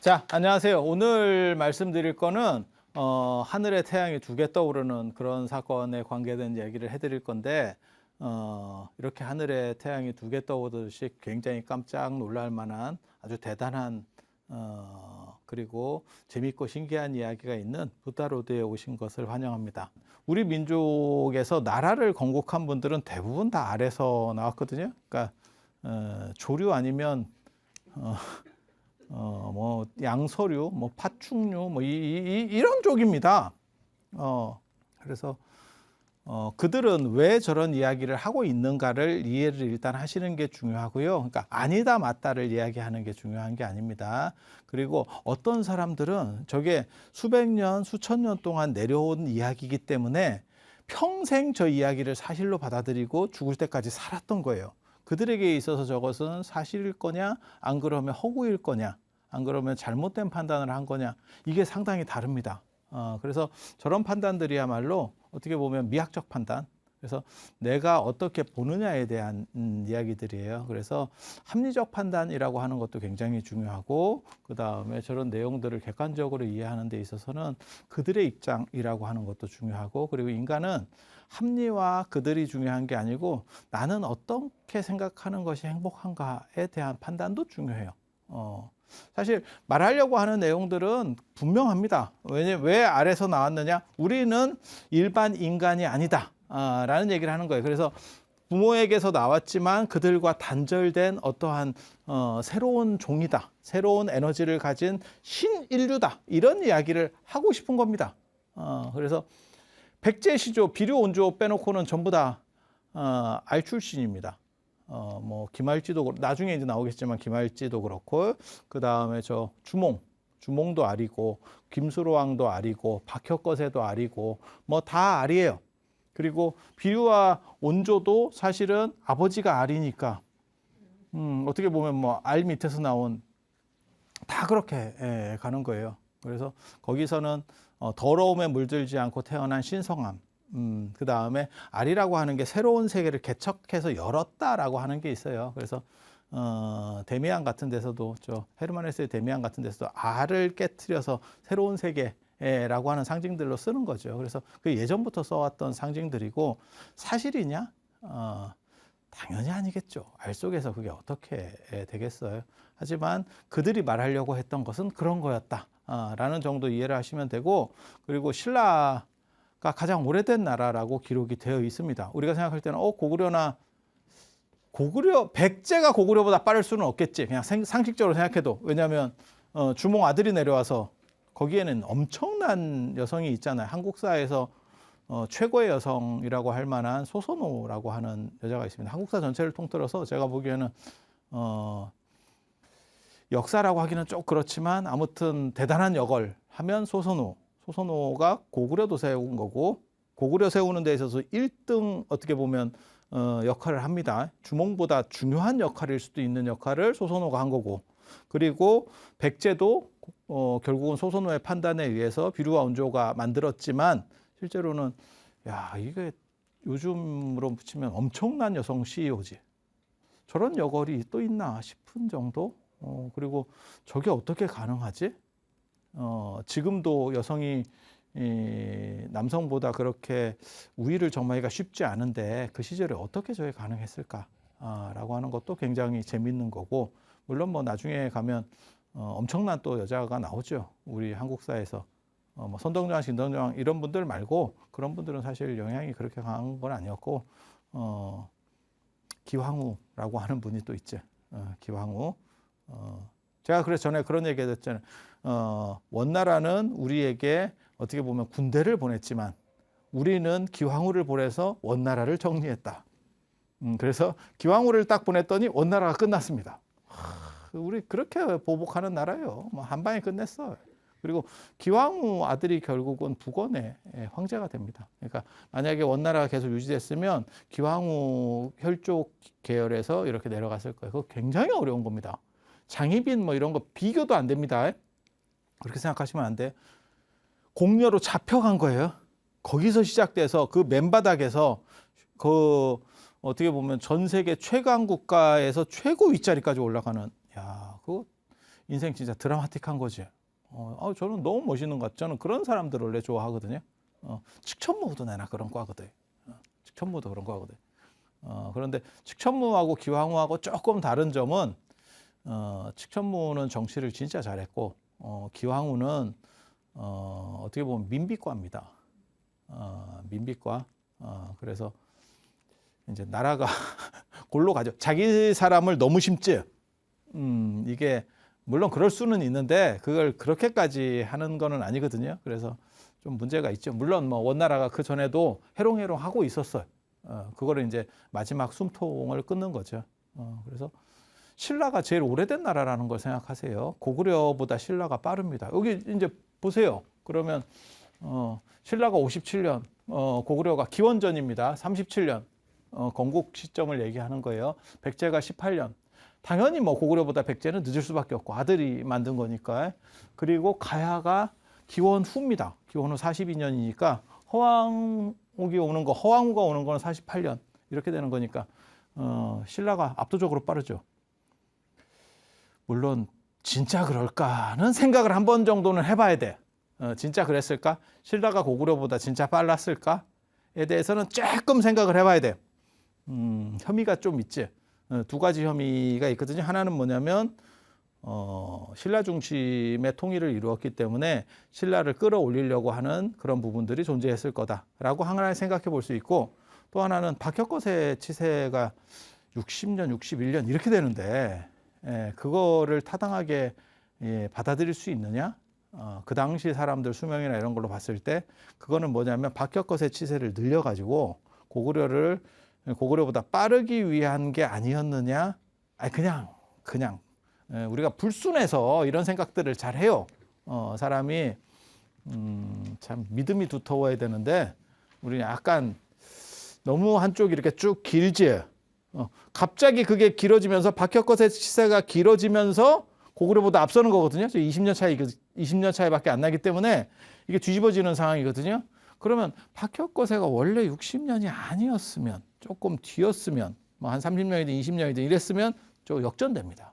자, 안녕하세요. 오늘 말씀드릴 거는 하늘에 태양이 두 개 떠오르는 그런 사건에 관계된 이야기를 해드릴 건데 이렇게 하늘에 태양이 두 개 떠오르듯이 굉장히 깜짝 놀랄 만한 아주 대단한 그리고 재밌고 신기한 이야기가 있는 부다로드에 오신 것을 환영합니다. 우리 민족에서 나라를 건국한 분들은 대부분 다 아래서 나왔거든요. 그러니까 조류 아니면 뭐 양서류, 뭐 파충류, 뭐 이런 쪽입니다. 그래서 그들은 왜 저런 이야기를 하고 있는가를 이해를 일단 하시는 게 중요하고요. 그러니까 아니다 맞다를 이야기하는 게 중요한 게 아닙니다. 그리고 어떤 사람들은 저게 수백 년, 수천 년 동안 내려온 이야기이기 때문에 평생 저 이야기를 사실로 받아들이고 죽을 때까지 살았던 거예요. 그들에게 있어서 저것은 사실일 거냐, 안 그러면 허구일 거냐, 안 그러면 잘못된 판단을 한 거냐, 이게 상당히 다릅니다. 그래서 저런 판단들이야말로 어떻게 보면 미학적 판단, 그래서 내가 어떻게 보느냐에 대한 이야기들이에요. 그래서 합리적 판단이라고 하는 것도 굉장히 중요하고, 그 다음에 저런 내용들을 객관적으로 이해하는 데 있어서는 그들의 입장이라고 하는 것도 중요하고, 그리고 인간은 합리와 그들이 중요한 게 아니고 나는 어떻게 생각하는 것이 행복한가에 대한 판단도 중요해요. 사실 말하려고 하는 내용들은 분명합니다. 왜 아래서 나왔느냐? 우리는 일반 인간이 아니다 라는 얘기를 하는 거예요. 그래서 부모에게서 나왔지만 그들과 단절된 어떠한 새로운 종이다, 새로운 에너지를 가진 신인류다, 이런 이야기를 하고 싶은 겁니다. 그래서 백제시조, 비료온조 빼놓고는 전부 다 알 출신입니다. 뭐 김할지도 나중에 이제 나오겠지만 김할지도 그렇고, 그 다음에 저 주몽도 알이고, 김수로왕도 알이고, 박혁거세도 알이고, 뭐 다 알이에요. 그리고 비류와 온조도 사실은 아버지가 알이니까 어떻게 보면 뭐 알 밑에서 나온 다 그렇게 가는 거예요. 그래서 거기서는 더러움에 물들지 않고 태어난 신성함, 그 다음에 알이라고 하는 게 새로운 세계를 개척해서 열었다라고 하는 게 있어요. 그래서 데미안 같은 데서도, 저 헤르만 헤세의 데미안 같은 데서도 알을 깨트려서 새로운 세계라고 하는 상징들로 쓰는 거죠. 그래서 그 예전부터 써왔던 상징들이고, 사실이냐? 당연히 아니겠죠. 알 속에서 그게 어떻게 되겠어요. 하지만 그들이 말하려고 했던 것은 그런 거였다 라는 정도 이해를 하시면 되고, 그리고 신라가 가장 오래된 나라라고 기록이 되어 있습니다. 우리가 생각할 때는 백제가 고구려보다 빠를 수는 없겠지, 그냥 상식적으로 생각해도. 왜냐하면 주몽 아들이 내려와서 거기에는 엄청난 여성이 있잖아요. 한국사에서 최고의 여성이라고 할 만한 소선호라고 하는 여자가 있습니다. 한국사 전체를 통틀어서 제가 보기에는 역사라고 하기는 좀 그렇지만 아무튼 대단한 역을 하면 소선호가 고구려도 세운 거고, 고구려 세우는 데 있어서 1등 어떻게 보면 역할을 합니다. 주몽보다 중요한 역할일 수도 있는 역할을 소선호가 한 거고, 그리고 백제도 결국은 소선호의 판단에 의해서 비류와 온조가 만들었지만, 실제로는 이게 요즘으로 붙이면 엄청난 여성 CEO지. 저런 여걸이 또 있나 싶은 정도. 그리고 저게 어떻게 가능하지? 지금도 여성이 남성보다 그렇게 우위를 점하기가 쉽지 않은데 그 시절에 어떻게 저게 가능했을까라고 하는 것도 굉장히 재밌는 거고, 물론 뭐 나중에 가면 엄청난 또 여자가 나오죠. 우리 한국사에서 뭐 선동장, 신동장 이런 분들 말고, 그런 분들은 사실 영향이 그렇게 강한 건 아니었고, 기황후라고 하는 분이 또 있죠. 기황후. 제가 그래서 전에 그런 얘기 했잖아요. 원나라는 우리에게 어떻게 보면 군대를 보냈지만 우리는 기황후를 보내서 원나라를 정리했다. 그래서 기황후를 딱 보냈더니 원나라가 끝났습니다. 우리 그렇게 보복하는 나라예요. 뭐 한 방에 끝냈어. 그리고 기황후 아들이 결국은 북원의 황제가 됩니다. 그러니까 만약에 원나라가 계속 유지됐으면 기황후 혈족 계열에서 이렇게 내려갔을 거예요. 그거 굉장히 어려운 겁니다. 장희빈 뭐 이런 거 비교도 안 됩니다. 그렇게 생각하시면 안 돼. 공려로 잡혀간 거예요. 거기서 시작돼서 그 맨바닥에서 그 어떻게 보면 전 세계 최강 국가에서 최고 윗자리까지 올라가는, 그거 인생 진짜 드라마틱한 거지. 저는 너무 멋있는 것 같아. 저는 그런 사람들을 원래 좋아하거든요. 측천무도 내나 그런 과거든. 측천무도 그런 과거든. 그런데 측천무하고 기황후하고 조금 다른 점은 측천무는 정치를 진짜 잘했고 기황후는 어떻게 보면 민비과입니다. 민비과. 그래서 이제 나라가 골로 가죠. 자기 사람을 너무 심지. 이게 물론 그럴 수는 있는데 그걸 그렇게까지 하는 거는 아니거든요. 그래서 좀 문제가 있죠. 물론 뭐 원나라가 그 전에도 해롱해롱 하고 있었어요. 그거를 이제 마지막 숨통을 끊는 거죠. 그래서 신라가 제일 오래된 나라라는 걸 생각하세요. 고구려보다 신라가 빠릅니다. 여기 이제 보세요. 그러면 신라가 57년, 고구려가 기원전입니다. 37년 건국 시점을 얘기하는 거예요. 백제가 18년. 당연히 뭐 고구려보다 백제는 늦을 수밖에 없고 아들이 만든 거니까. 그리고 가야가 기원 후입니다. 기원 후 42년이니까 허왕후가 오는 거는 48년 이렇게 되는 거니까 신라가 압도적으로 빠르죠. 물론 진짜 그럴까는 생각을 한 번 정도는 해봐야 돼. 진짜 그랬을까? 신라가 고구려보다 진짜 빨랐을까에 대해서는 조금 생각을 해봐야 돼. 혐의가 좀 있지. 두 가지 혐의가 있거든요. 하나는 뭐냐면 신라 중심의 통일을 이루었기 때문에 신라를 끌어올리려고 하는 그런 부분들이 존재했을 거다라고 하나 생각해 볼 수 있고, 또 하나는 박혁거세 치세가 60년, 61년 이렇게 되는데 그거를 타당하게 받아들일 수 있느냐? 그 당시 사람들 수명이나 이런 걸로 봤을 때 그거는 뭐냐면 박혁거세 치세를 늘려가지고 고구려보다 빠르기 위한 게 아니었느냐? 그냥 우리가 불순해서 이런 생각들을 잘 해요. 사람이 참 믿음이 두터워야 되는데 우리는 약간 너무 한쪽이 이렇게 쭉 길지. 갑자기 그게 길어지면서 박혁거세 치세가 길어지면서 고구려보다 앞서는 거거든요. 20년 차이밖에 안 나기 때문에 이게 뒤집어지는 상황이거든요. 그러면 박혁거세가 원래 60년이 아니었으면, 조금 뒤였으면, 뭐 한 30년이든 20년이든 이랬으면 좀 역전됩니다.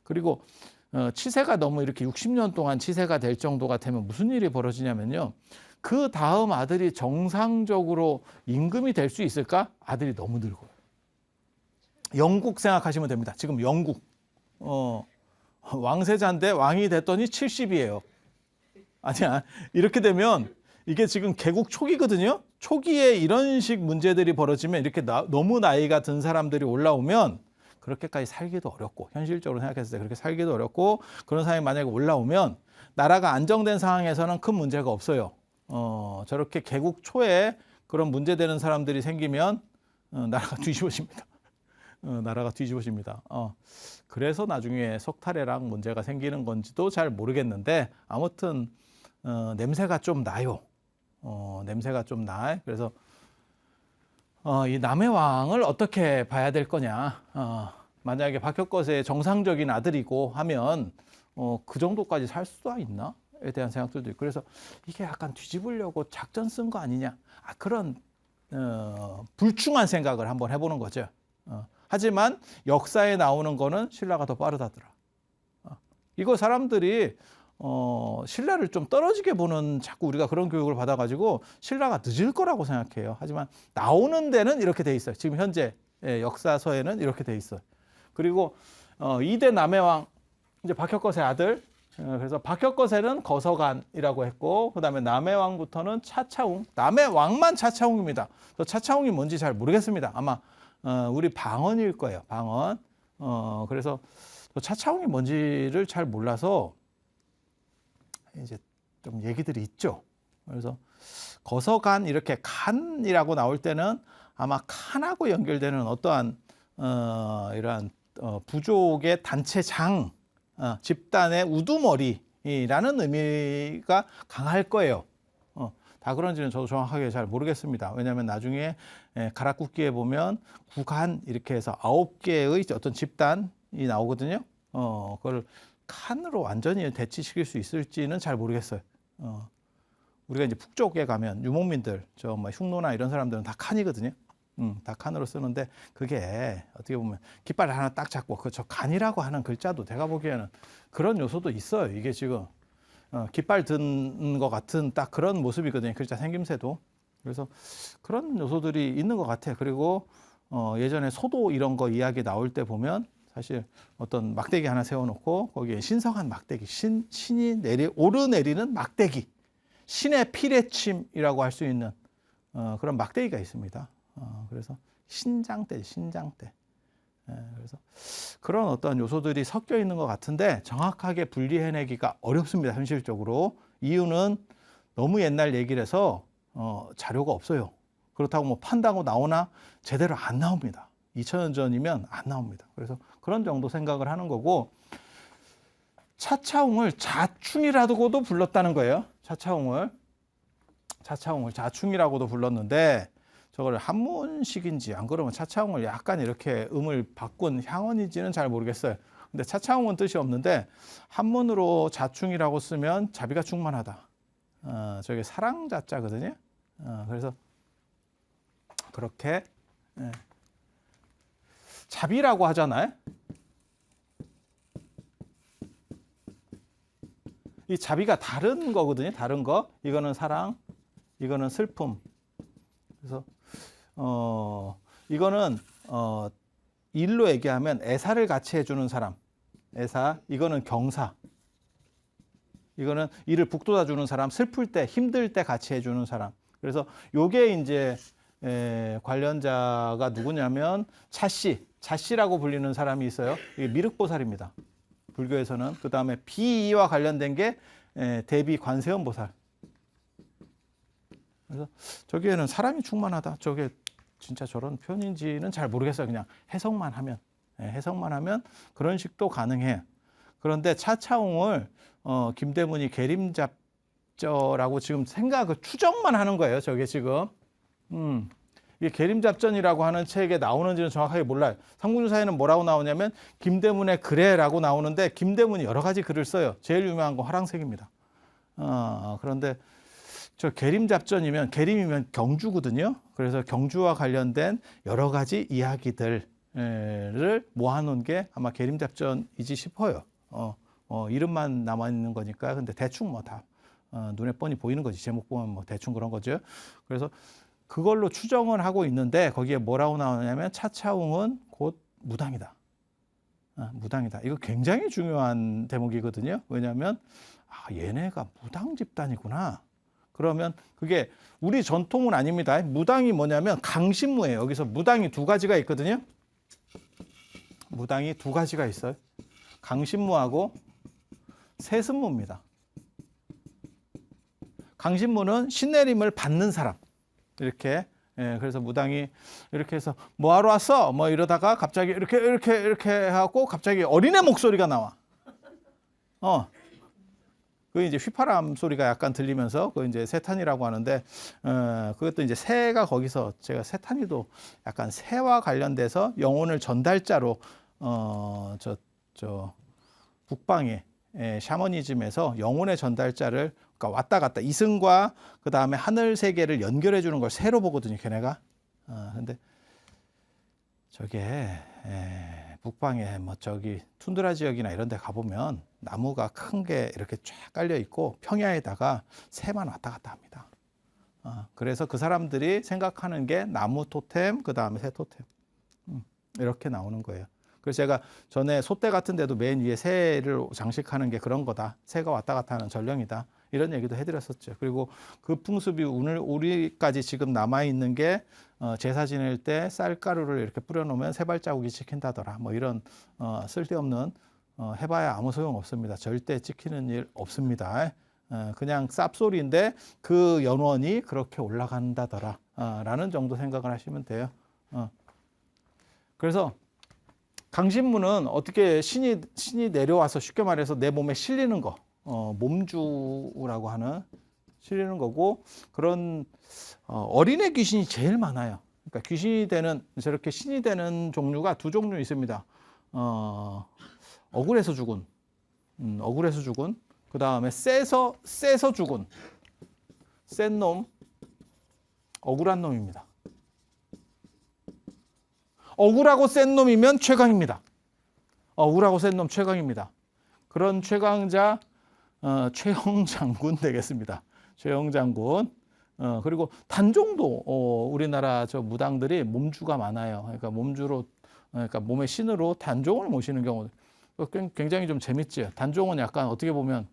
그리고 치세가 너무 이렇게 60년 동안 치세가 될 정도가 되면 무슨 일이 벌어지냐면요. 그 다음 아들이 정상적으로 임금이 될 수 있을까? 아들이 너무 늙어요. 영국 생각하시면 됩니다. 지금 영국 왕세자인데 왕이 됐더니 70이에요. 아니야. 이렇게 되면 이게 지금 개국 초기거든요. 초기에 이런 식 문제들이 벌어지면 이렇게 너무 나이가 든 사람들이 올라오면 그렇게까지 살기도 어렵고, 현실적으로 생각했을 때 그렇게 살기도 어렵고, 그런 상황이 만약에 올라오면 나라가 안정된 상황에서는 큰 문제가 없어요. 저렇게 개국 초에 그런 문제되는 사람들이 생기면 나라가 뒤집어집니다. 나라가 뒤집어집니다. 그래서 나중에 석탈해랑 문제가 생기는 건지도 잘 모르겠는데 아무튼 냄새가 좀 나요. 냄새가 좀 나. 그래서 이 남의 왕을 어떻게 봐야 될 거냐. 만약에 박혁거세의 정상적인 아들이고 하면 그 정도까지 살 수가 있나?에 대한 생각들도 있고, 그래서 이게 약간 뒤집으려고 작전 쓴 거 아니냐. 그런 불충한 생각을 한번 해보는 거죠. 하지만 역사에 나오는 거는 신라가 더 빠르다더라. 이거 사람들이 신라를 좀 떨어지게 보는, 자꾸 우리가 그런 교육을 받아가지고 신라가 늦을 거라고 생각해요. 하지만 나오는 데는 이렇게 돼 있어요. 지금 현재 역사서에는 이렇게 돼 있어요. 그리고 2대 남해왕, 이제 박혁거세 아들. 그래서 박혁거세는 거서간이라고 했고, 그 다음에 남해왕부터는 차차웅. 남해왕만 차차웅입니다. 차차웅이 뭔지 잘 모르겠습니다. 아마 우리 방언일 거예요. 방언. 그래서 차차웅이 뭔지를 잘 몰라서 이제 좀 얘기들이 있죠. 그래서 거서간, 이렇게 간이라고 나올 때는 아마 칸하고 연결되는 어떠한 이러한 부족의 단체장, 집단의 우두머리라는 의미가 강할 거예요. 다 그런지는 저도 정확하게 잘 모르겠습니다. 왜냐하면 나중에 가락국기에 보면 구간 이렇게 해서 9개의 어떤 집단이 나오거든요. 그걸 칸으로 완전히 대치시킬 수 있을지는 잘 모르겠어요. 우리가 이제 북쪽에 가면 유목민들, 저 뭐 흉노나 이런 사람들은 다 칸이거든요. 닭칸으로 쓰는데 그게 어떻게 보면 깃발을 하나 딱 잡고 그 저 간이라고 하는 글자도 제가 보기에는 그런 요소도 있어요. 이게 지금 깃발 든 것 같은 딱 그런 모습이거든요. 글자 생김새도. 그래서 그런 요소들이 있는 것 같아요. 그리고 예전에 소도 이런 거 이야기 나올 때 보면 사실 어떤 막대기 하나 세워놓고 거기에 신성한 막대기, 신이 오르내리는 막대기, 신의 피레침이라고 할 수 있는 그런 막대기가 있습니다. 그래서 신장대. 그래서 그런 어떤 요소들이 섞여 있는 것 같은데 정확하게 분리해내기가 어렵습니다. 현실적으로. 이유는 너무 옛날 얘기를 해서 자료가 없어요. 그렇다고 뭐 판다고 나오나 제대로 안 나옵니다. 2000년 전이면 안 나옵니다. 그래서 그런 정도 생각을 하는 거고, 차차웅을 자충이라고도 불렀다는 거예요. 차차웅을 자충이라고도 불렀는데 저걸 한문식인지 안 그러면 차차웅을 약간 이렇게 음을 바꾼 향언인지는 잘 모르겠어요. 근데 차차웅은 뜻이 없는데 한문으로 자충이라고 쓰면 자비가 충만하다. 저게 사랑 자자거든요. 그래서 그렇게 자비라고 하잖아요. 이 자비가 다른 거거든요. 다른 거. 이거는 사랑, 이거는 슬픔. 그래서 이거는 일로 얘기하면 애사를 같이 해주는 사람. 애사. 이거는 경사. 이거는 이를 북돋아 주는 사람. 슬플 때, 힘들 때 같이 해주는 사람. 그래서 요게 이제 관련자가 누구냐면 차씨라고 불리는 사람이 있어요. 이게 미륵보살입니다. 불교에서는. 그 다음에 비와 관련된 게 대비 관세음보살. 그래서 저기에는 사람이 충만하다. 저게 진짜 저런 표현인지는 잘 모르겠어요. 그냥 해석만 하면 그런 식도 가능해요. 그런데 차차웅을 김대문이 계림잡저라고 지금 추정만 하는 거예요. 저게 지금. 이게 계림잡전이라고 하는 책에 나오는지는 정확하게 몰라요. 삼국유사에는 뭐라고 나오냐면 김대문의 글에라고 나오는데 김대문이 여러 가지 글을 써요. 제일 유명한 건 화랑색입니다. 그런데 저 계림잡전이면 계림이면 경주거든요. 그래서 경주와 관련된 여러 가지 이야기들을 모아놓은 게 아마 계림잡전이지 싶어요. 이름만 남아 있는 거니까. 근데 대충 뭐 다 눈에 뻔히 보이는 거지. 제목 보면 뭐 대충 그런 거죠. 그래서 그걸로 추정을 하고 있는데 거기에 뭐라고 나오냐면 차차웅은 곧 무당이다. 무당이다. 이거 굉장히 중요한 대목이거든요. 왜냐하면 얘네가 무당 집단이구나. 그러면 그게 우리 전통은 아닙니다. 무당이 뭐냐면 강신무예요. 여기서 무당이 두 가지가 있거든요. 무당이 두 가지가 있어요. 강신무하고 세습무입니다. 강신무는 신내림을 받는 사람. 이렇게. 그래서 무당이 이렇게 해서 뭐 하러 왔어? 뭐 이러다가 갑자기 이렇게 하고 갑자기 어린애 목소리가 나와. 그 이제 휘파람 소리가 약간 들리면서 그 이제 세탄이라고 하는데 그것도 이제 새가 거기서 제가 세탄이도 약간 새와 관련돼서 영혼을 전달자로 저 북방의 샤머니즘에서 영혼의 전달자를 그러니까 왔다 갔다 이승과 그 다음에 하늘 세계를 연결해 주는 걸 새로 보거든요, 걔네가. 근데 저게 북방에 뭐 저기 툰드라 지역이나 이런 데 가보면 나무가 큰 게 이렇게 쫙 깔려 있고 평야에다가 새만 왔다 갔다 합니다. 그래서 그 사람들이 생각하는 게 나무 토템, 그 다음에 새 토템. 이렇게 나오는 거예요. 그래서 제가 전에 소대 같은 데도 맨 위에 새를 장식하는 게 그런 거다. 새가 왔다 갔다 하는 전령이다. 이런 얘기도 해드렸었죠. 그리고 그 풍습이 오늘 우리까지 지금 남아있는 게 제사 지낼 때 쌀가루를 이렇게 뿌려놓으면 새 발자국이 찍힌다더라. 뭐 이런 쓸데없는 해봐야 아무 소용 없습니다. 절대 찍히는 일 없습니다. 그냥 쌉소리인데 그 연원이 그렇게 올라간다더라. 라는 정도 생각을 하시면 돼요. 그래서 강신무는 어떻게 신이 내려와서 쉽게 말해서 내 몸에 실리는 거, 몸주라고 하는 실리는 거고, 그런 어린애 귀신이 제일 많아요. 그러니까 귀신이 되는, 저렇게 신이 되는 종류가 두 종류 있습니다. 억울해서 죽은, 그 다음에 세서 죽은, 센 놈, 억울한 놈입니다. 억울하고 센 놈이면 최강입니다. 억울하고 센 놈 최강입니다. 그런 최강자 최영 장군 되겠습니다. 최영 장군. 그리고 단종도 우리나라 저 무당들이 몸주가 많아요. 그러니까 몸주로, 그러니까 몸의 신으로 단종을 모시는 경우 굉장히 좀 재밌지. 단종은 약간 어떻게 보면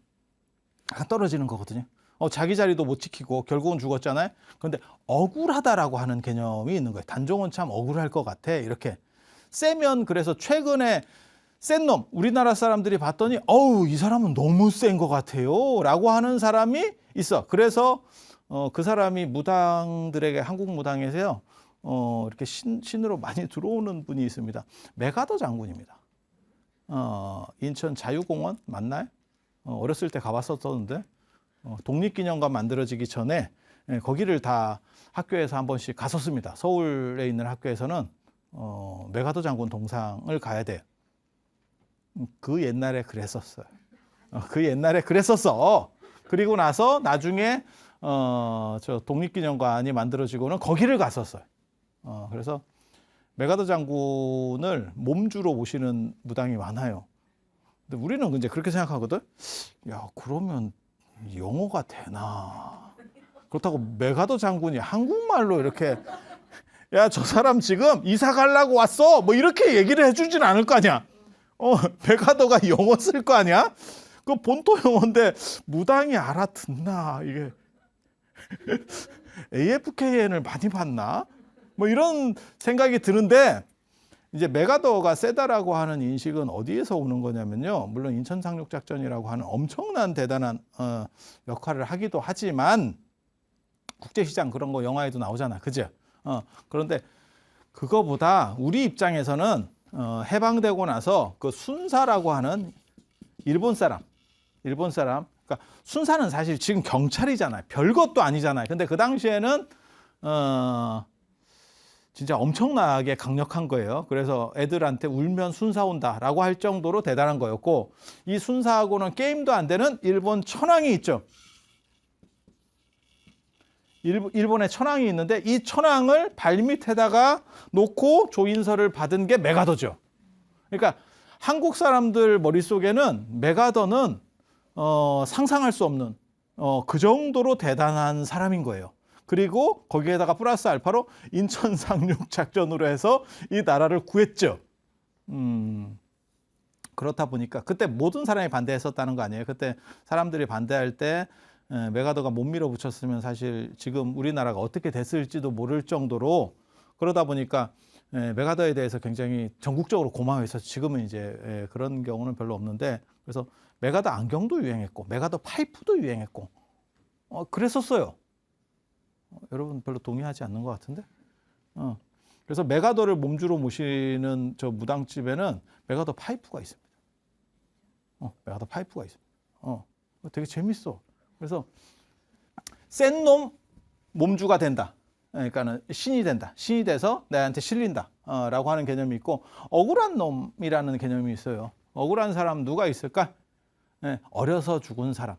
약간 떨어지는 거거든요. 자기 자리도 못 지키고 결국은 죽었잖아요. 그런데 억울하다라고 하는 개념이 있는 거예요. 단종은 참 억울할 것 같아. 이렇게 세면, 그래서 최근에 센 놈, 우리나라 사람들이 봤더니 어우, 이 사람은 너무 센 것 같아요 라고 하는 사람이 있어. 그래서 그 사람이 무당들에게, 한국 무당에서요, 이렇게 신으로 많이 들어오는 분이 있습니다. 메가더 장군입니다. 인천 자유공원 맞나요? 어렸을 때 가봤었는데, 독립기념관 만들어지기 전에 거기를 다 학교에서 한 번씩 갔었습니다. 서울에 있는 학교에서는 메가더 장군 동상을 가야 돼요. 그 옛날에 그랬었어요. 그 옛날에 그랬었어. 그리고 나서 나중에 저 독립기념관이 만들어지고는 거기를 갔었어요. 그래서 메가더 장군을 몸주로 모시는 무당이 많아요. 근데 우리는 이제 그렇게 생각하거든. 야, 그러면 영어가 되나? 그렇다고 메가더 장군이 한국말로 이렇게, 야, 저 사람 지금 이사 가려고 왔어, 뭐 이렇게 얘기를 해주진 않을 거 아니야. 메가더가 영어 쓸 거 아니야? 그 본토 영어인데 무당이 알아듣나? 이게 AFKN을 많이 봤나? 뭐 이런 생각이 드는데, 이제 메가더가 세다라고 하는 인식은 어디에서 오는 거냐면요. 물론 인천 상륙 작전이라고 하는 엄청난 대단한 역할을 하기도 하지만, 국제시장 그런 거 영화에도 나오잖아, 그죠? 그런데 그거보다 우리 입장에서는 해방되고 나서 그 순사라고 하는 일본 사람, 그러니까 순사는 사실 지금 경찰이잖아요. 별것도 아니잖아요. 근데 그 당시에는 진짜 엄청나게 강력한 거예요. 그래서 애들한테 울면 순사 온다라고 할 정도로 대단한 거였고, 이 순사하고는 게임도 안 되는 일본 천황이 있죠. 일본에 천황이 있는데, 이 천황을 발밑에다가 놓고 조인설을 받은 게 메가더죠. 그러니까 한국 사람들 머릿속에는 메가더는 상상할 수 없는 그 정도로 대단한 사람인 거예요. 그리고 거기에다가 플러스 알파로 인천 상륙 작전으로 해서 이 나라를 구했죠. 그렇다 보니까 그때 모든 사람이 반대했었다는 거 아니에요. 그때 사람들이 반대할 때 메가더가 못 밀어붙였으면 사실 지금 우리나라가 어떻게 됐을지도 모를 정도로, 그러다 보니까 메가더에 대해서 굉장히 전국적으로 고마워해서 지금은 이제 그런 경우는 별로 없는데, 그래서 메가더 안경도 유행했고 메가더 파이프도 유행했고 그랬었어요. 여러분 별로 동의하지 않는 것 같은데. 그래서 메가더를 몸주로 모시는 저 무당집에는 메가더 파이프가 있습니다. 메가더 파이프가 있습니다. 되게 재밌어. 그래서 센 놈 몸주가 된다. 그러니까는 신이 된다. 신이 돼서 나한테 실린다. 라고 하는 개념이 있고, 억울한 놈이라는 개념이 있어요. 억울한 사람 누가 있을까? 어려서 죽은 사람.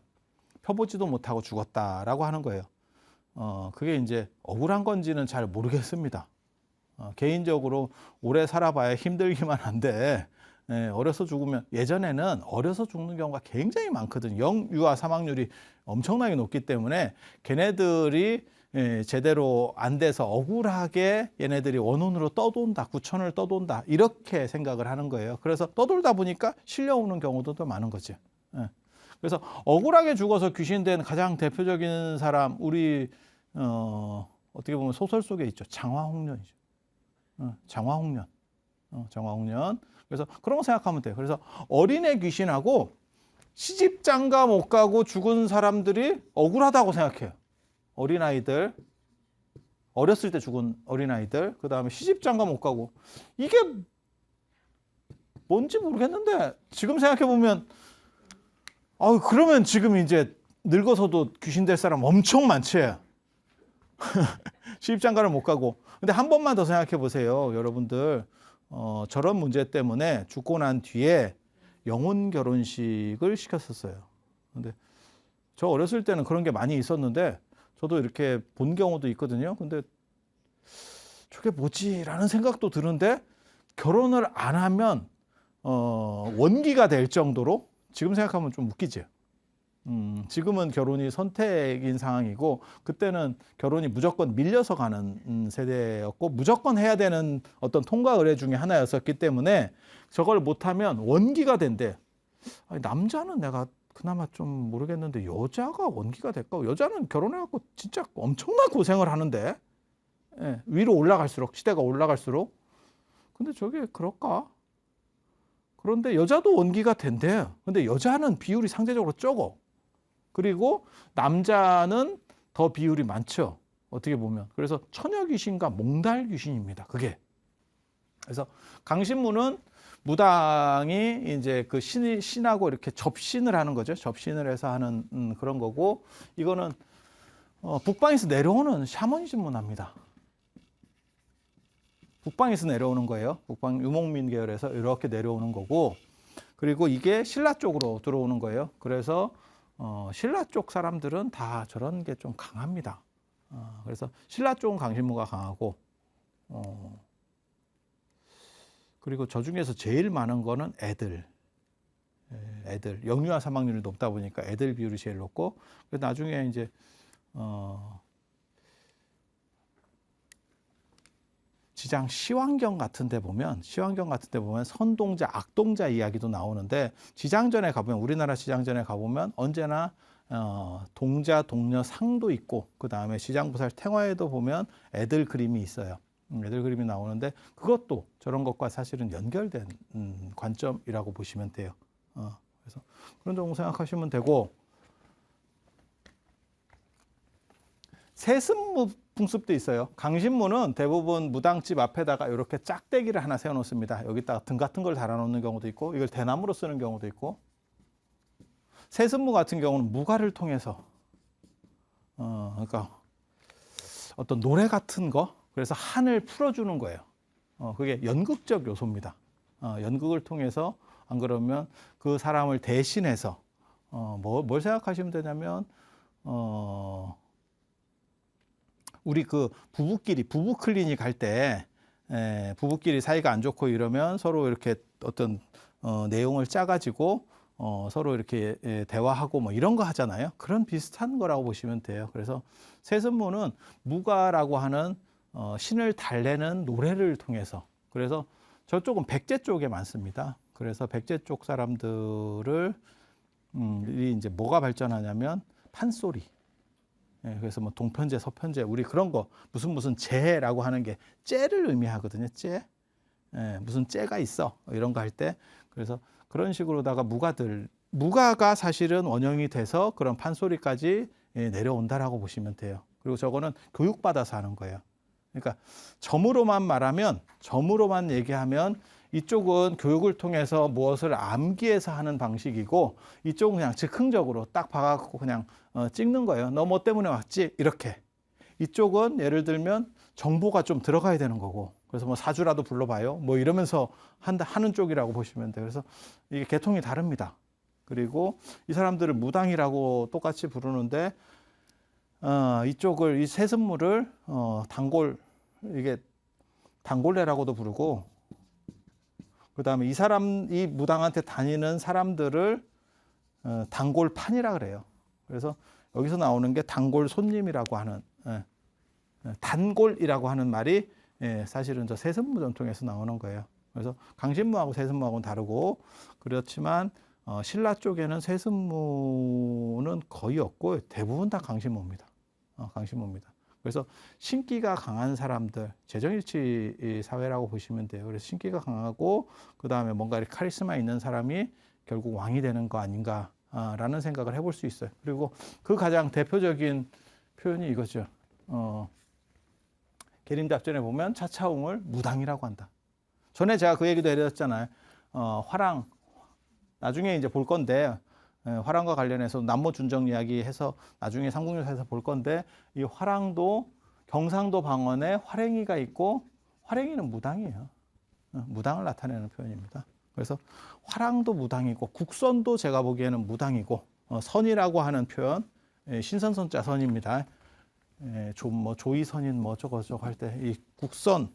펴보지도 못하고 죽었다라고 하는 거예요. 그게 이제 억울한 건지는 잘 모르겠습니다. 개인적으로 오래 살아봐야 힘들기만 한데, 어려서 죽으면, 예전에는 어려서 죽는 경우가 굉장히 많거든요. 영유아 사망률이 엄청나게 높기 때문에 걔네들이 제대로 안 돼서 억울하게 얘네들이 원혼으로 떠돈다, 구천을 떠돈다, 이렇게 생각을 하는 거예요. 그래서 떠돌다 보니까 실려오는 경우도 더 많은 거죠. 그래서 억울하게 죽어서 귀신된 가장 대표적인 사람, 우리 어떻게 보면 소설 속에 있죠. 장화홍련이죠. 장화홍련. 장화홍련. 그래서 그런 거 생각하면 돼요. 그래서 어린애 귀신하고 시집장가 못 가고 죽은 사람들이 억울하다고 생각해요. 어린아이들, 어렸을 때 죽은 어린아이들, 그 다음에 시집장가 못 가고, 이게 뭔지 모르겠는데 지금 생각해보면 그러면 지금 이제 늙어서도 귀신 될 사람 엄청 많지. 시집장가를 못 가고. 근데 한 번만 더 생각해 보세요, 여러분들. 저런 문제 때문에 죽고 난 뒤에 영혼 결혼식을 시켰었어요. 근데 저 어렸을 때는 그런 게 많이 있었는데, 저도 이렇게 본 경우도 있거든요. 근데 저게 뭐지라는 생각도 드는데, 결혼을 안 하면 원기가 될 정도로, 지금 생각하면 좀 웃기죠. 지금은 결혼이 선택인 상황이고, 그때는 결혼이 무조건 밀려서 가는 세대였고, 무조건 해야 되는 어떤 통과 의례 중에 하나였었기 때문에 저걸 못하면 원기가 된대. 아니, 남자는 내가 그나마 좀 모르겠는데 여자가 원기가 될까? 여자는 결혼해갖고 진짜 엄청난 고생을 하는데, 예, 위로 올라갈수록, 시대가 올라갈수록. 근데 저게 그럴까? 그런데 여자도 원기가 된대. 근데 여자는 비율이 상대적으로 적어. 그리고 남자는 더 비율이 많죠. 어떻게 보면. 그래서 처녀 귀신과 몽달 귀신입니다. 그게. 그래서 강신무는 무당이 이제 그 신하고 이렇게 접신을 하는 거죠. 접신을 해서 하는 그런 거고, 이거는 북방에서 내려오는 샤머니즘 문화입니다. 북방에서 내려오는 거예요. 북방 유목민 계열에서 이렇게 내려오는 거고, 그리고 이게 신라 쪽으로 들어오는 거예요. 그래서 신라 쪽 사람들은 다 저런 게 좀 강합니다. 그래서 신라 쪽은 강신무가 강하고, 그리고 저 중에서 제일 많은 거는 애들. 영유아 사망률이 높다 보니까 애들 비율이 제일 높고, 그래서 나중에 이제 지장 시황경 같은 데 보면 선동자, 악동자 이야기도 나오는데, 지장전에 가보면, 우리나라 지장전에 가보면 언제나 동자, 동녀 상도 있고, 그 다음에 시장보살 탱화에도 보면 애들 그림이 있어요. 애들 그림이 나오는데, 그것도 저런 것과 사실은 연결된 관점이라고 보시면 돼요. 그래서 그런 정도 생각하시면 되고, 세습무 풍습도 있어요. 강신무는 대부분 무당집 앞에다가 이렇게 짝대기를 하나 세워놓습니다. 여기다가 등 같은 걸 달아놓는 경우도 있고, 이걸 대나무로 쓰는 경우도 있고, 세습무 같은 경우는 무가를 통해서 그러니까 어떤 노래 같은 거, 그래서 한을 풀어주는 거예요. 그게 연극적 요소입니다. 연극을 통해서, 안 그러면 그 사람을 대신해서 뭘 생각하시면 되냐면, 우리 그 부부끼리 부부 클리닉 할 때, 부부끼리 사이가 안 좋고 이러면 서로 이렇게 어떤 내용을 짜가지고 서로 이렇게 대화하고 뭐 이런 거 하잖아요. 그런 비슷한 거라고 보시면 돼요. 그래서 세습무는 무가라고 하는 신을 달래는 노래를 통해서, 그래서 저쪽은 백제 쪽에 많습니다. 그래서 백제 쪽 사람들을 이제 뭐가 발전하냐면 판소리. 그래서 뭐 동편제, 서편제, 우리 그런 거 무슨 제라고 하는 게 째를 의미하거든요. 째. 무슨 째가 있어. 이런 거 할 때. 그래서 그런 식으로다가 무가가 사실은 원형이 돼서 그런 판소리까지 내려온다라고 보시면 돼요. 그리고 저거는 교육받아서 하는 거예요. 그러니까 점으로만 얘기하면 이쪽은 교육을 통해서 무엇을 암기해서 하는 방식이고, 이쪽은 그냥 즉흥적으로 딱 봐갖고 그냥 찍는 거예요. 너 뭐 때문에 왔지? 이렇게. 이쪽은 예를 들면 정보가 좀 들어가야 되는 거고, 그래서 뭐 사주라도 불러봐요. 뭐 이러면서 하는 쪽이라고 보시면 돼요. 그래서 이게 계통이 다릅니다. 그리고 이 사람들을 무당이라고 똑같이 부르는데, 이쪽을, 이 세습무를 이게 단골레라고도 부르고, 그 다음에 이 무당한테 다니는 사람들을 단골판이라 그래요. 그래서 여기서 나오는 게 단골 손님이라고 하는, 단골이라고 하는 말이 사실은 저 세습무 전통에서 나오는 거예요. 그래서 강신무하고 세습무하고는 다르고, 그렇지만 신라 쪽에는 세습무는 거의 없고 대부분 다 강신무입니다. 강신무입니다. 그래서 신기가 강한 사람들, 재정일치 사회라고 보시면 돼요. 그래서 신기가 강하고, 그 다음에 뭔가 이렇게 카리스마 있는 사람이 결국 왕이 되는 거 아닌가라는 생각을 해볼 수 있어요. 그리고 그 가장 대표적인 표현이 이거죠. 계림잡전에 보면 차차웅을 무당이라고 한다. 전에 제가 그 얘기도 해드렸잖아요. 화랑, 나중에 이제 볼 건데, 화랑과 관련해서 남모준정 이야기 해서 나중에 삼국유사에서 볼 건데, 이 화랑도 경상도 방언에 화랭이가 있고, 화랭이는 무당이에요. 무당을 나타내는 표현입니다. 그래서 화랑도 무당이고, 국선도 제가 보기에는 무당이고, 선이라고 하는 표현, 신선선자 선입니다. 조이선인 뭐 저거 할 때 이 국선,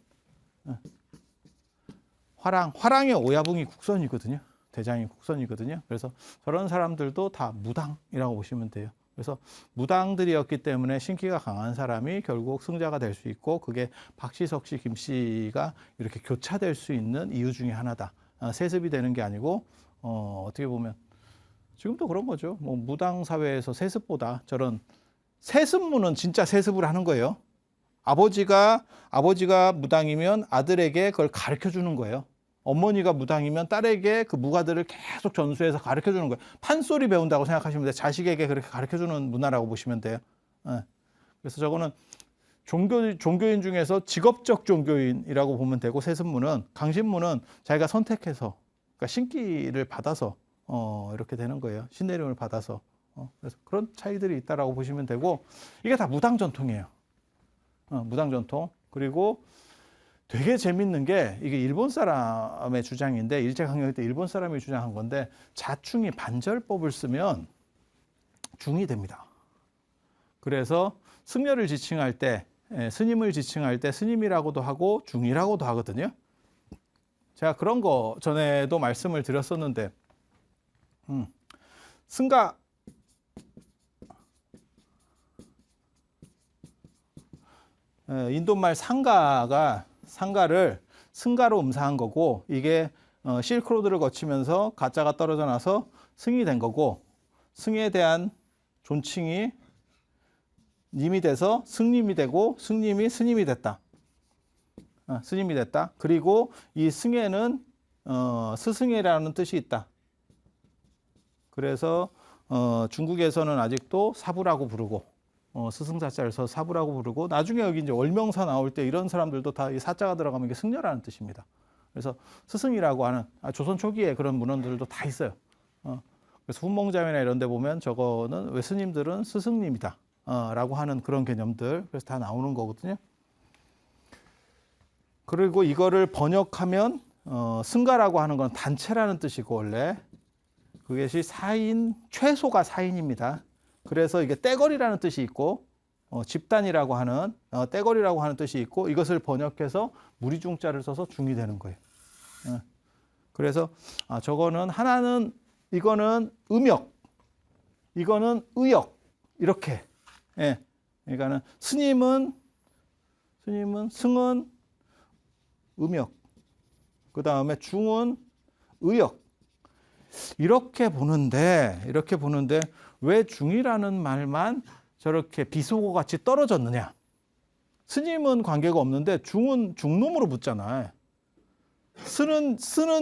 화랑의 오야붕이 국선이거든요. 대장이 국선이거든요. 그래서 저런 사람들도 다 무당이라고 보시면 돼요. 그래서 무당들이었기 때문에 신기가 강한 사람이 결국 승자가 될 수 있고, 그게 박시석 씨, 김 씨가 이렇게 교차될 수 있는 이유 중에 하나다. 세습이 되는 게 아니고 어떻게 보면 지금도 그런 거죠. 뭐 무당 사회에서 세습보다 저런 세습문은 진짜 세습을 하는 거예요. 아버지가 무당이면 아들에게 그걸 가르쳐 주는 거예요. 어머니가 무당이면 딸에게 그 무가들을 계속 전수해서 가르쳐 주는 거예요. 판소리 배운다고 생각하시면 돼요. 자식에게 그렇게 가르쳐 주는 문화라고 보시면 돼요. 그래서 저거는 종교인 중에서 직업적 종교인이라고 보면 되고, 세습문은, 강신문은 자기가 선택해서, 그러니까 신기를 받아서 이렇게 되는 거예요. 신내림을 받아서. 그래서 그런 차이들이 있다라고 보시면 되고, 이게 다 무당 전통이에요. 무당 전통. 그리고 되게 재밌는 게, 이게 일본 사람의 주장인데, 일제강점기 때 일본 사람이 주장한 건데, 자충이 반절법을 쓰면 중이 됩니다. 그래서 승려를 지칭할 때, 스님을 지칭할 때 스님이라고도 하고 중이라고도 하거든요. 제가 그런 거 전에도 말씀을 드렸었는데, 승가, 인도말 상가를 승가로 음사한 거고, 이게 실크로드를 거치면서 가짜가 떨어져 나서 승이 된 거고, 승에 대한 존칭이 님이 돼서 승님이 되고, 승님이 스님이 됐다. 스님이 됐다. 그리고 이 승에는 스승이라는 뜻이 있다. 그래서 중국에서는 아직도 사부라고 부르고, 스승사자를 써서 사부라고 부르고, 나중에 여기 이제 월명사 나올 때 이런 사람들도 다 이 사자가 들어가면 이게 승려라는 뜻입니다. 그래서 스승이라고 하는, 조선 초기에 그런 문헌들도 다 있어요. 그래서 훈몽자매나 이런 데 보면 저거는 왜 스님들은 스승님이다 라고 하는 그런 개념들, 그래서 다 나오는 거거든요. 그리고 이거를 번역하면 승가라고 하는 건 단체라는 뜻이고, 원래 그것이 사인, 최소가 사인입니다. 그래서 이게 떼거리라는 뜻이 있고, 집단이라고 하는, 떼거리라고 하는 뜻이 있고, 이것을 번역해서 무리중자를 써서 중이 되는 거예요. 그래서 저거는 하나는, 이거는 음역, 이거는 의역, 이렇게. 그러니까는 스님은 승은 음역, 그 다음에 중은 의역. 이렇게 보는데 왜 중이라는 말만 저렇게 비속어 같이 떨어졌느냐? 스님은 관계가 없는데 중은 중놈으로 붙잖아요. 스는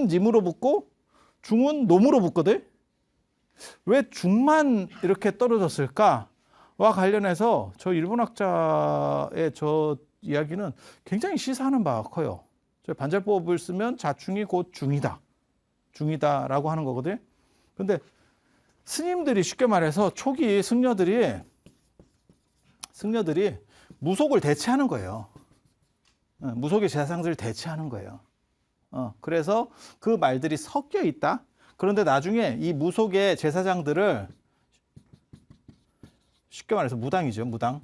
님으로 붙고 중은 놈으로 붙거든. 왜 중만 이렇게 떨어졌을까와 관련해서 저 일본학자의 저 이야기는 굉장히 시사하는 바가 커요. 저 반절법을 쓰면 자충이 곧 중이다라고 하는 거거든요. 근데 스님들이, 쉽게 말해서 초기 승려들이 무속을 대체하는 거예요. 무속의 제사상들을 대체하는 거예요. 그래서 그 말들이 섞여 있다. 그런데 나중에 이 무속의 제사장들을, 쉽게 말해서 무당이죠, 무당.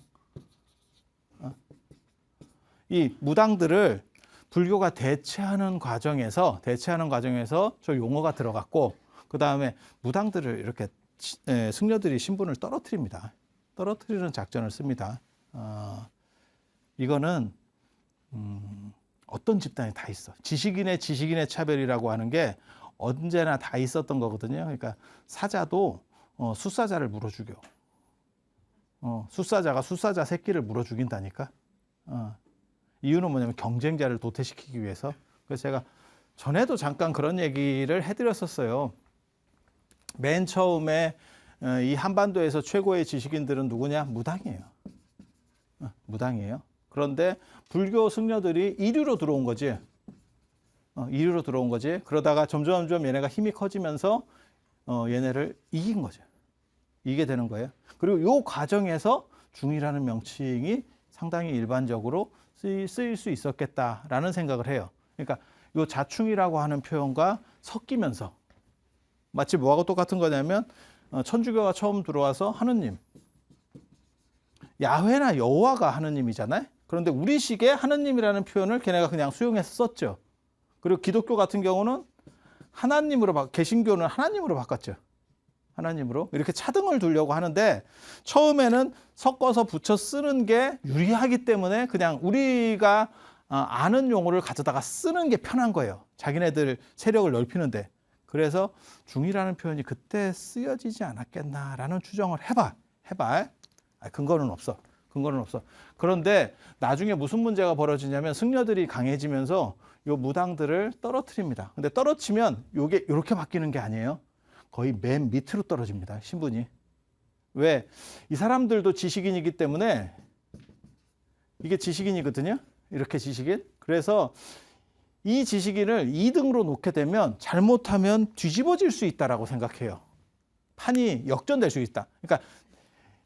이 무당들을 불교가 대체하는 과정에서 저 용어가 들어갔고, 그 다음에 무당들을 이렇게 승려들이 신분을 떨어뜨립니다. 떨어뜨리는 작전을 씁니다. 이거는 어떤 집단이 다 있어. 지식인의 차별이라고 하는 게 언제나 다 있었던 거거든요. 그러니까 사자도 숫사자를 물어 죽여. 숫사자가 숫사자 새끼를 물어 죽인다니까. 이유는 뭐냐면 경쟁자를 도태시키기 위해서. 그래서 제가 전에도 잠깐 그런 얘기를 해드렸었어요. 맨 처음에 이 한반도에서 최고의 지식인들은 누구냐? 무당이에요. 무당이에요. 그런데 불교 승려들이 이류로 들어온 거지. 이류로 들어온 거지. 그러다가 점점 얘네가 힘이 커지면서 얘네를 이긴 거죠. 이게 되는 거예요. 그리고 이 과정에서 중이라는 명칭이 상당히 일반적으로 쓰일 수 있었겠다라는 생각을 해요. 그러니까 이 자충이라고 하는 표현과 섞이면서, 마치 뭐하고 똑같은 거냐면 천주교가 처음 들어와서 하느님, 야훼나 여호와가 하느님이잖아요. 그런데 우리식의 하느님이라는 표현을 걔네가 그냥 수용해서 썼죠. 그리고 기독교 같은 경우는 하나님으로, 개신교는 하나님으로 바꿨죠. 하나님으로 이렇게 차등을 두려고 하는데, 처음에는 섞어서 붙여 쓰는 게 유리하기 때문에 그냥 우리가 아는 용어를 가져다가 쓰는 게 편한 거예요. 자기네들 세력을 넓히는데. 그래서 중이라는 표현이 그때 쓰여지지 않았겠나라는 추정을 해봐. 근거는 없어. 그런데 나중에 무슨 문제가 벌어지냐면, 승려들이 강해지면서 요 무당들을 떨어뜨립니다. 근데 떨어지면 요게 이렇게 바뀌는 게 아니에요. 거의 맨 밑으로 떨어집니다. 신분이. 왜? 이 사람들도 지식인이기 때문에, 이게 지식인이거든요. 이렇게 지식인. 그래서 이 지식인을 2등으로 놓게 되면 잘못하면 뒤집어질 수 있다라고 생각해요. 판이 역전될 수 있다. 그러니까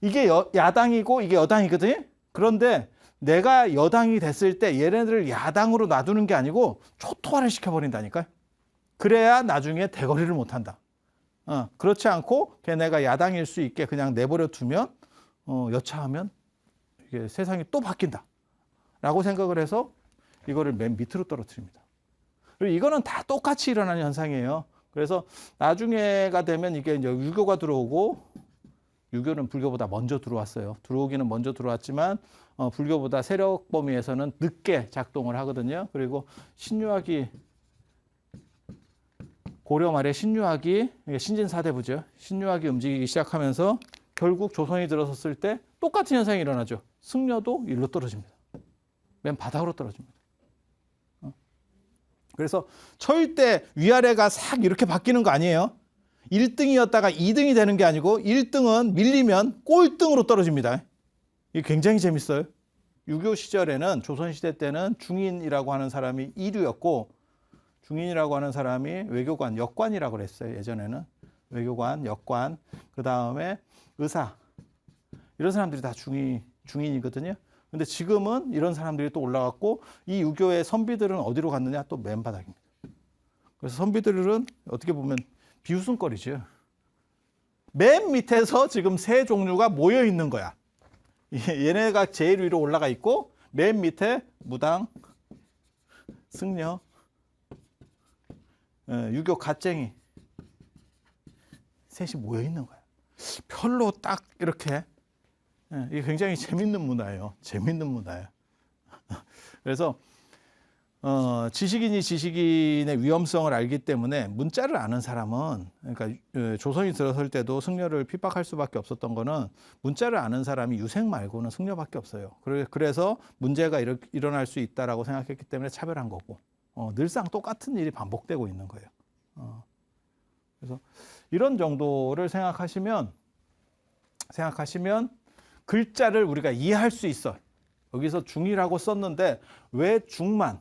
이게 야당이고 이게 여당이거든요. 그런데 내가 여당이 됐을 때 얘네들을 야당으로 놔두는 게 아니고 초토화를 시켜버린다니까요. 그래야 나중에 대거리를 못한다. 그렇지 않고 걔네가 야당일 수 있게 그냥 내버려 두면 여차하면 이게 세상이 또 바뀐다 라고 생각을 해서 이거를 맨 밑으로 떨어뜨립니다. 그리고 이거는 다 똑같이 일어나는 현상이에요. 그래서 나중에가 되면 이게 이제 유교가 들어오고, 유교는 불교보다 먼저 들어왔어요. 들어오기는 먼저 들어왔지만 불교보다 세력 범위에서는 늦게 작동을 하거든요. 그리고 신유학이, 고려 말에 신유학이, 신진사대부죠. 신유학이 움직이기 시작하면서 결국 조선이 들어섰을 때 똑같은 현상이 일어나죠. 승려도 일로 떨어집니다. 맨 바닥으로 떨어집니다. 그래서 절대 위아래가 싹 이렇게 바뀌는 거 아니에요. 1등이었다가 2등이 되는 게 아니고 1등은 밀리면 꼴등으로 떨어집니다. 이게 굉장히 재밌어요. 유교 시절에는, 조선시대 때는 중인이라고 하는 사람이 1위였고, 중인이라고 하는 사람이 외교관, 역관이라고 그랬어요. 예전에는 외교관, 역관, 그 다음에 의사, 이런 사람들이 다 중인이거든요. 근데 지금은 이런 사람들이 또 올라갔고, 이 유교의 선비들은 어디로 갔느냐? 또 맨바닥입니다. 그래서 선비들은 어떻게 보면 비웃음거리죠. 맨 밑에서 지금 세 종류가 모여 있는 거야. 얘네가 제일 위로 올라가 있고, 맨 밑에 무당, 승려, 유교 갓쟁이, 셋이 모여 있는 거야. 별로 딱 이렇게. 이게 굉장히 재밌는 문화예요. 그래서 지식인이 지식인의 위험성을 알기 때문에, 문자를 아는 사람은, 그러니까 조선이 들어설 때도 승려를 핍박할 수밖에 없었던 거는, 문자를 아는 사람이 유생 말고는 승려밖에 없어요. 그래서 문제가 일어날 수 있다라고 생각했기 때문에 차별한 거고, 늘상 똑같은 일이 반복되고 있는 거예요. 그래서 이런 정도를 생각하시면 글자를 우리가 이해할 수 있어. 여기서 중이라고 썼는데 왜 중만,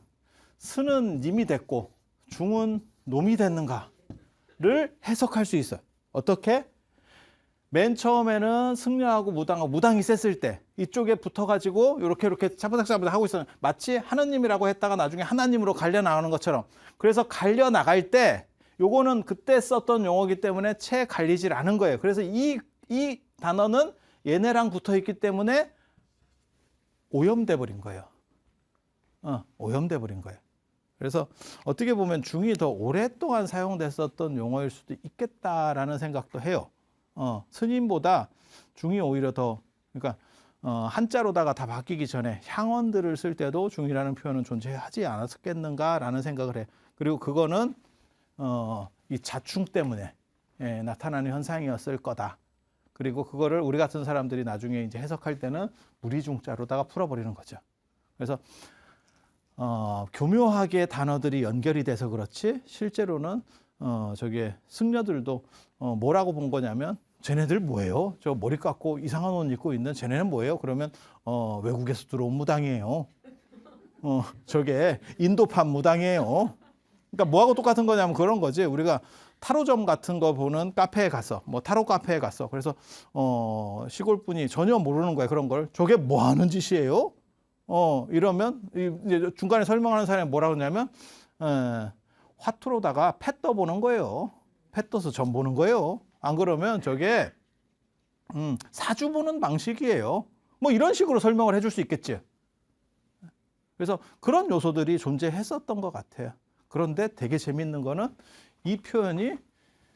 스는 님이 됐고 중은 놈이 됐는가를 해석할 수 있어요. 어떻게? 맨 처음에는 승려하고 무당이 셌을 때 이쪽에 붙어가지고 이렇게 차분하게 하고 있어요. 마치 하느님이라고 했다가 나중에 하나님으로 갈려 나가는 것처럼. 그래서 갈려 나갈 때 요거는 그때 썼던 용어이기 때문에 채 갈리질 않은 거예요. 그래서 이 단어는 얘네랑 붙어 있기 때문에 오염돼 버린 거예요. 오염돼 버린 거예요. 그래서 어떻게 보면 중이 더 오랫동안 사용됐었던 용어일 수도 있겠다라는 생각도 해요. 스님보다 중이 오히려 더, 그러니까 한자로다가 다 바뀌기 전에 향원들을 쓸 때도 중이라는 표현은 존재하지 않았겠는가라는 생각을 해. 그리고 그거는 이 자충 때문에 나타나는 현상이었을 거다. 그리고 그거를 우리 같은 사람들이 나중에 이제 해석할 때는 무리중자로다가 풀어버리는 거죠. 그래서 교묘하게 단어들이 연결이 돼서 그렇지, 실제로는 저게 승려들도 뭐라고 본 거냐면, 쟤네들 뭐예요? 저 머리 깎고 이상한 옷 입고 있는 쟤네는 뭐예요? 그러면 외국에서 들어온 무당이에요. 저게 인도판 무당이에요. 그러니까 뭐하고 똑같은 거냐면 그런 거지. 우리가 타로점 같은 거 보는 카페에 갔어. 뭐 타로 카페에 갔어. 그래서 시골 분이 전혀 모르는 거야, 그런 걸. 저게 뭐 하는 짓이에요? 이러면 이제 중간에 설명하는 사람이 뭐라고 하냐면, 화투로다가 패 떠보는 거예요. 패 떠서 점 보는 거예요. 안 그러면 저게 사주 보는 방식이에요. 뭐 이런 식으로 설명을 해줄 수 있겠지. 그래서 그런 요소들이 존재했었던 것 같아요. 그런데 되게 재밌는 거는 이 표현이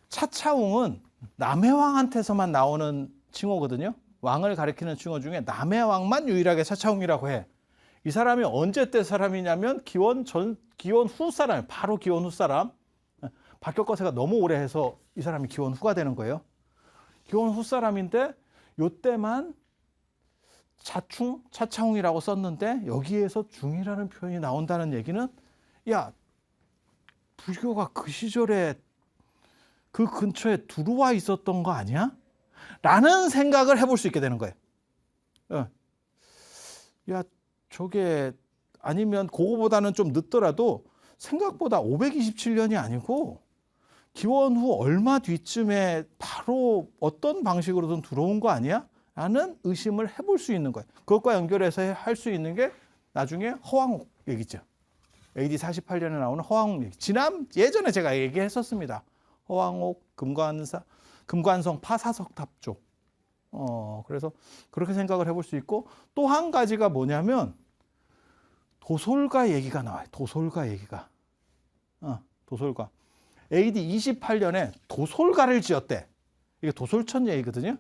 차차웅은 남의 왕한테서만 나오는 칭호거든요. 왕을 가리키는 칭호 중에 남의 왕만 유일하게 차차웅이라고 해. 이 사람이 언제 때 사람이냐면 기원 후 사람, 바로 기원 후 사람. 박격거세가 너무 오래 해서 이 사람이 기원 후가 되는 거예요. 기원 후 사람인데 요때만 차차웅이라고 썼는데 여기에서 중이라는 표현이 나온다는 얘기는 야, 불교가 그 시절에 그 근처에 들어와 있었던 거 아니야? 라는 생각을 해볼 수 있게 되는 거예요. 야, 저게 아니면 그거보다는 좀 늦더라도 생각보다 527년이 아니고 기원 후 얼마 뒤쯤에 바로 어떤 방식으로든 들어온 거 아니야? 라는 의심을 해볼 수 있는 거예요. 그것과 연결해서 할 수 있는 게 나중에 허왕옥 얘기죠. AD 48년에 나오는 허왕옥 얘기. 예전에 제가 얘기했었습니다. 허왕옥, 금관성 파사석탑 쪽. 그래서 그렇게 생각을 해볼 수 있고 또 한 가지가 뭐냐면 도솔가 얘기가 나와요. 도솔가 얘기가. 도솔가. AD 28년에 도솔가를 지었대. 이게 도솔천 얘기거든요.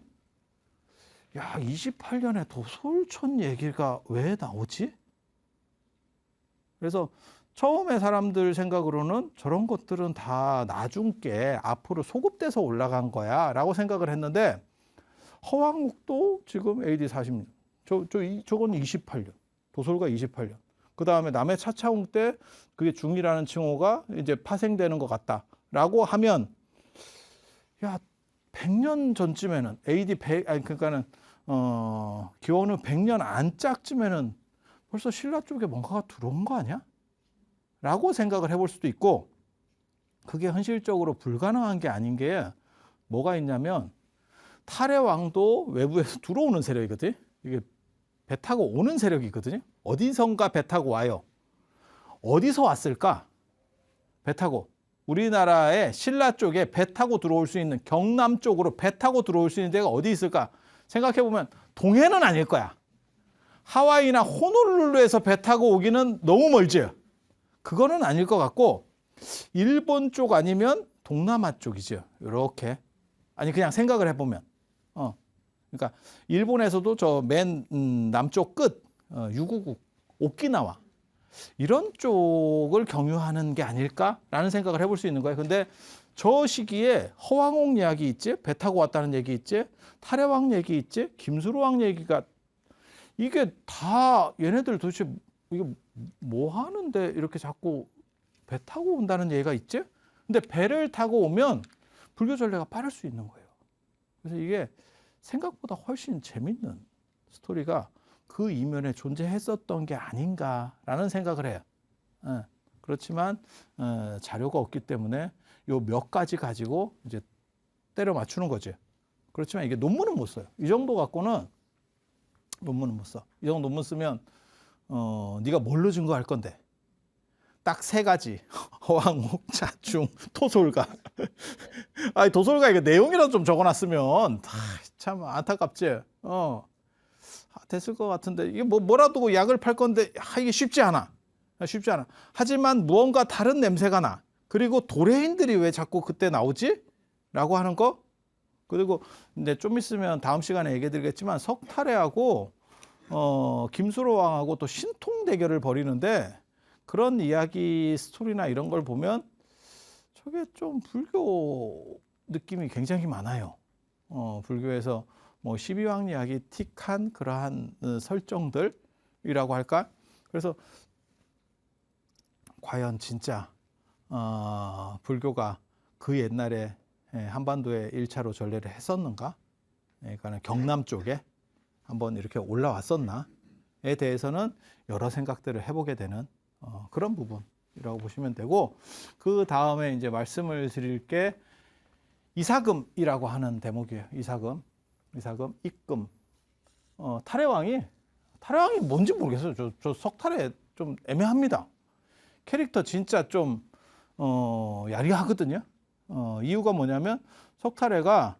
야, 28년에 도솔천 얘기가 왜 나오지? 그래서 처음에 사람들 생각으로는 저런 것들은 다 나중 게 앞으로 소급돼서 올라간 거야 라고 생각을 했는데 허왕옥도 지금 AD 40년. 저건 28년. 도솔가 28년. 그 다음에 남해 차차웅 때 그게 중이라는 칭호가 이제 파생되는 것 같다라고 하면 야, 100년 전쯤에는 AD 100, 그러니까는 기원 후 100년 안짝쯤에는 벌써 신라 쪽에 뭔가가 들어온 거 아니야? 라고 생각을 해볼 수도 있고 그게 현실적으로 불가능한 게 아닌 게 뭐가 있냐면 탈의 왕도 외부에서 들어오는 세력이거든요. 이게 배 타고 오는 세력이거든요. 어디선가 배 타고 와요. 어디서 왔을까? 배 타고. 우리나라의 신라 쪽에 배 타고 들어올 수 있는 경남 쪽으로 배 타고 들어올 수 있는 데가 어디 있을까? 생각해보면 동해는 아닐 거야. 하와이나 호놀룰루에서 배 타고 오기는 너무 멀지. 그거는 아닐 것 같고 일본 쪽 아니면 동남아 쪽이죠. 이렇게. 아니 그냥 생각을 해보면. 그러니까 일본에서도 저 맨 남쪽 끝 유구국 오키나와 이런 쪽을 경유하는 게 아닐까라는 생각을 해볼 수 있는 거예요. 근데 저 시기에 허왕옥 이야기 있지, 배 타고 왔다는 얘기 있지, 탈해왕 얘기 있지, 김수로왕 얘기가 이게 다 얘네들 도대체 이게 뭐 하는데 이렇게 자꾸 배 타고 온다는 얘기가 있지? 근데 배를 타고 오면 불교 전례가 빠를 수 있는 거예요. 그래서 이게 생각보다 훨씬 재밌는 스토리가 그 이면에 존재했었던 게 아닌가라는 생각을 해요. 그렇지만 자료가 없기 때문에 요 몇 가지 가지고 이제 때려 맞추는 거죠. 그렇지만 이게 논문은 못 써요. 이 정도 갖고는 논문은 못 써. 이 정도 논문 쓰면 네가 뭘로 증거할 건데? 딱 세 가지. 허왕옥, 차충, 토솔가. 아니 도솔가 이거 내용이라도 좀 적어놨으면 참 안타깝지. 됐을 것 같은데 이게 뭐라도 약을 팔 건데 이게 쉽지 않아. 쉽지 않아. 하지만 무언가 다른 냄새가 나. 그리고 도래인들이 왜 자꾸 그때 나오지? 라고 하는 거. 그리고 이제 좀 있으면 다음 시간에 얘기해 드리겠지만 석탈해하고 김수로 왕하고 또 신통 대결을 벌이는데 그런 이야기 스토리나 이런 걸 보면 저게 좀 불교 느낌이 굉장히 많아요. 불교에서 뭐 12왕 이야기 틱한 그러한 설정들이라고 할까? 그래서 과연 진짜 불교가 그 옛날에 한반도에 1차로 전래를 했었는가? 그러니까 경남 쪽에 한번 이렇게 올라왔었나에 대해서는 여러 생각들을 해보게 되는 그런 부분이라고 보시면 되고 그 다음에 이제 말씀을 드릴 게 이사금이라고 하는 대목이에요. 이사금, 입금. 탈해왕이 뭔지 모르겠어요. 저 석탈해 좀 애매합니다. 캐릭터 진짜 좀 야리하거든요. 이유가 뭐냐면 석탈해가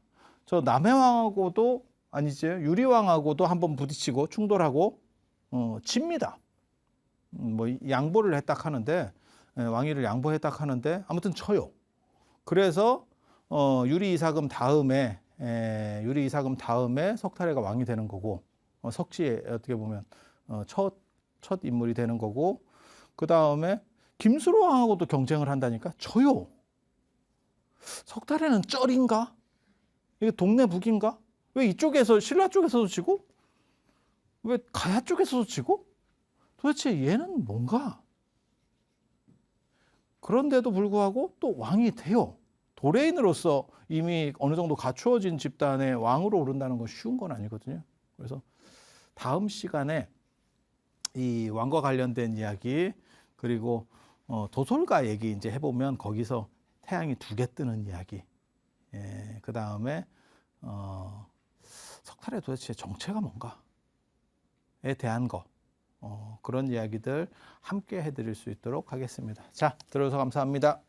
저 남해왕하고도 아니지 유리왕하고도 한번 부딪히고 충돌하고 집니다. 뭐 양보를 했다 하는데 왕위를 양보했다 하는데 아무튼 쳐요. 그래서 유리 이사금 다음에 석탈해가 왕이 되는 거고 석시에 어떻게 보면 첫 인물이 되는 거고 그 다음에 김수로 왕하고도 경쟁을 한다니까 져요. 석탈해는 쩔인가? 이게 동네 북인가? 왜 이쪽에서 신라 쪽에서도 지고 왜 가야 쪽에서도 지고 도대체 얘는 뭔가? 그런데도 불구하고 또 왕이 돼요. 도레인으로서 이미 어느 정도 갖추어진 집단의 왕으로 오른다는 건 쉬운 건 아니거든요. 그래서 다음 시간에 이 왕과 관련된 이야기 그리고 도솔가 얘기 이제 해보면 거기서 태양이 2개 뜨는 이야기, 그 다음에 석탈의 도대체 정체가 뭔가에 대한 거, 그런 이야기들 함께 해드릴 수 있도록 하겠습니다. 자, 들어줘서 감사합니다.